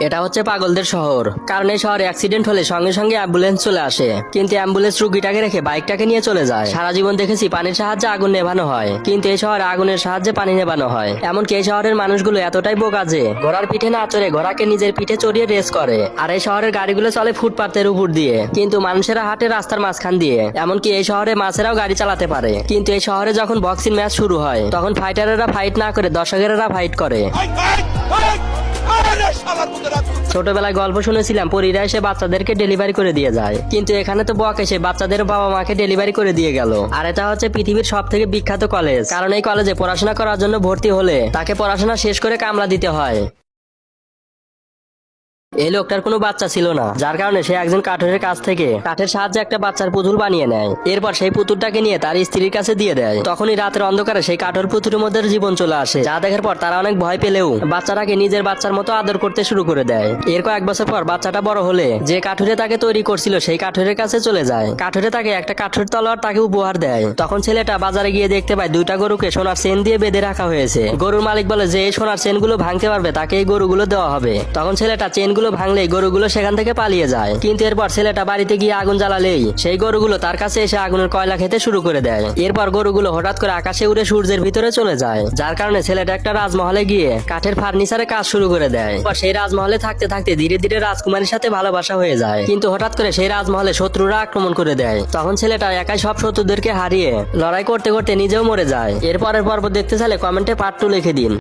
এটা হচ্ছে পাগলদের শহর, কারণ এই শহরে অ্যাক্সিডেন্ট হলে সঙ্গে সঙ্গে অ্যাম্বুলেন্স চলে আসে, কিন্তু অ্যাম্বুলেন্স রুগীটাকে রেখে বাইকটাকে নিয়ে চলে যায়। সারা জীবন দেখেছি পানির সাহায্যে আগুন নেভানো হয়, কিন্তু এই শহরে আগুনের সাহায্যে পানি নেভানো হয়। এমনকি এই শহরের মানুষগুলো এতটাই বোকা যে ঘোড়ার পিঠে না চড়ে ঘোড়াকে নিজের পিঠে চড়িয়ে রেস করে। আর এই শহরের গাড়িগুলো চলে ফুটপাতের উপর দিয়ে, কিন্তু মানুষেরা হাঁটে রাস্তার মাঝখান দিয়ে। এমনকি এই শহরে মাছেরাও গাড়ি চালাতে পারে। কিন্তু এই শহরে যখন বক্সিং ম্যাচ শুরু হয়, তখন ফাইটারেরা ফাইট না করে দর্শকেরা ফাইট করে। ছোটবেলায় গল্প শুনেছিলাম পরীরা এসে বাচ্চাদেরকে ডেলিভারি করে দিয়ে যায়, কিন্তু এখানে তো বক এসে বাচ্চাদের বাবা মাকে ডেলিভারি করে দিয়ে গেল। আর এটা হচ্ছে পৃথিবীর সব থেকে বিখ্যাত কলেজ, কারণ এই কলেজে পড়াশোনা করার জন্য ভর্তি হলে তাকে পড়াশোনা শেষ করে কামলা দিতে হয়। এই লোকটার কোনো বাচ্চা ছিল না, যার কারণে সে একজন কাঠুরের কাছ থেকে কাঠের সাহায্যে একটা বাচ্চার পুতুল বানিয়ে নেয়। এরপর সেই পুতুলটাকে নিয়ে তার স্ত্রীর কাছে দিয়ে দেয়। তখনই রাতের অন্ধকারে সেই কাঠুর পুতুলের মধ্যে জীবন চলে আসে, যা দেখার পর তারা অনেক ভয় পেলেও বাচ্চাটাকে নিজের বাচ্চার মতো আদর করতে শুরু করে দেয়। এর কয়েক বছর পর বাচ্চাটা বড় হলে যে কাঠুরে তাকে তৈরি করছিল সেই কাঠুরের কাছে চলে যায়। কাঠুরে তাকে একটা কাঠুর তলোয়ার তাকে উপহার দেয়। তখন ছেলেটা বাজারে গিয়ে দেখতে পায় দুইটা গরুকে সোনার চেন দিয়ে বেঁধে রাখা হয়েছে। গরুর মালিক বলে যে এই সোনার চেনগুলো ভাঙতে পারবে তাকে এই গরুগুলো দেওয়া হবে। তখন ছেলেটা চেনগুলো ভাঙলেই গরুগুলো সেখান থেকে পালিয়ে যায়। কিন্তু এরপর ছেলেটা বাড়িতে গিয়ে আগুন জ্বালালেই সেই গরুগুলো তার কাছে এসে আগুনের কয়লা খেতে শুরু করে দেয়। এরপর গরুগুলো হঠাৎ করে আকাশে উড়ে সূর্যের ভিতরে চলে যায়, যার কারণে ছেলেটা একটা রাজমহলে গিয়ে কাঠের ফার্নিচারে কাজ শুরু করে দেয়। সেই রাজমহলে থাকতে থাকতে ধীরে ধীরে রাজকুমারীর সাথে ভালোবাসা হয়ে যায়। কিন্তু হঠাৎ করে সেই রাজমহলে শত্রুরা আক্রমণ করে দেয়। তখন ছেলেটা একাই সব শত্রুদেরকে হারিয়ে লড়াই করতে করতে নিজেও মরে যায়। এরপরের পর্ব দেখতে চাইলে কমেন্টে পার্ট 2 লিখে দিন।